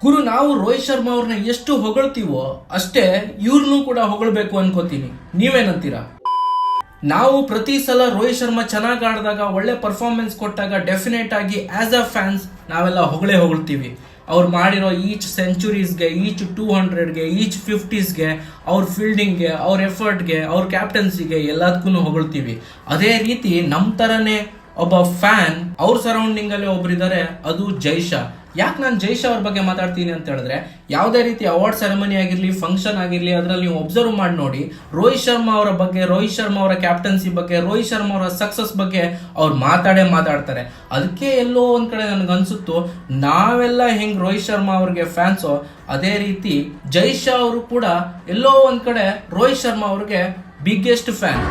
ಗುರು, ನಾವು ರೋಹಿತ್ ಶರ್ಮಾ ಅವ್ರನ್ನ ಎಷ್ಟು ಹೊಗಳ್ತೀವೋ ಅಷ್ಟೇ ಇವ್ರನ್ನೂ ಕೂಡ ಹೊಗಳ್ಬೇಕು ಅನ್ಕೋತೀನಿ. ನೀವೇನಂತೀರಾ? ನಾವು ಪ್ರತಿ ಸಲ ರೋಹಿತ್ ಶರ್ಮಾ ಚೆನ್ನಾಗಿ ಆಡಿದಾಗ, ಒಳ್ಳೆ ಪರ್ಫಾರ್ಮೆನ್ಸ್ ಕೊಟ್ಟಾಗ ಡೆಫಿನೆಟ್ ಆಗಿ ಆಸ್ ಅ ಫ್ಯಾನ್ಸ್ ನಾವೆಲ್ಲ ಹೊಗಳ್ತೀವಿ. ಅವ್ರು ಮಾಡಿರೋ ಈಚ್ ಸೆಂಚುರೀಸ್ಗೆ, ಈಚ್ 200ಗೆ, ಈಚ್ 50ಸ್ಗೆ, ಅವ್ರ ಫೀಲ್ಡಿಂಗ್ಗೆ, ಅವ್ರ ಎಫರ್ಟ್ಗೆ, ಅವ್ರ ಕ್ಯಾಪ್ಟನ್ಸಿಗೆ ಎಲ್ಲದಕ್ಕೂ ಹೊಗಳ್ತೀವಿ. ಅದೇ ರೀತಿ ನಮ್ಮ ಥರನೇ ಒಬ್ಬ ಫ್ಯಾನ್ ಅವ್ರ ಸರೌಂಡಿಂಗ್ ಅಲ್ಲಿ ಒಬ್ರಿದ್ದಾರೆ, ಅದು ಜೈಶಾ. ಯಾಕೆ ನಾನು ಜೈಶಾ ಅವ್ರ ಬಗ್ಗೆ ಮಾತಾಡ್ತೀನಿ ಅಂತ ಹೇಳಿದ್ರೆ, ಯಾವುದೇ ರೀತಿ ಅವಾರ್ಡ್ ಸೆರೆಮನಿ ಆಗಿರಲಿ, ಫಂಕ್ಷನ್ ಆಗಿರಲಿ, ಅದರಲ್ಲಿ ನೀವು ಒಬ್ಸರ್ವ್ ಮಾಡಿ ನೋಡಿ, ರೋಹಿತ್ ಶರ್ಮಾ ಅವರ ಬಗ್ಗೆ, ರೋಹಿತ್ ಶರ್ಮಾ ಅವರ ಕ್ಯಾಪ್ಟನ್ಸಿ ಬಗ್ಗೆ, ರೋಹಿತ್ ಶರ್ಮಾ ಅವರ ಸಕ್ಸಸ್ ಬಗ್ಗೆ ಅವ್ರು ಮಾತಾಡ್ತಾರೆ. ಅದಕ್ಕೆ ಎಲ್ಲೋ ಒಂದ್ ಕಡೆ ನನಗನ್ಸುತ್ತೋ, ನಾವೆಲ್ಲ ಹೆಂಗ್ ರೋಹಿತ್ ಶರ್ಮಾ ಅವ್ರಿಗೆ ಫ್ಯಾನ್ಸೋ, ಅದೇ ರೀತಿ ಜೈಶಾ ಅವರು ಕೂಡ ಎಲ್ಲೋ ಒಂದ್ ಕಡೆ ರೋಹಿತ್ ಶರ್ಮಾ ಅವ್ರಿಗೆ ಬಿಗ್ಗೆಸ್ಟ್ ಫ್ಯಾನ್.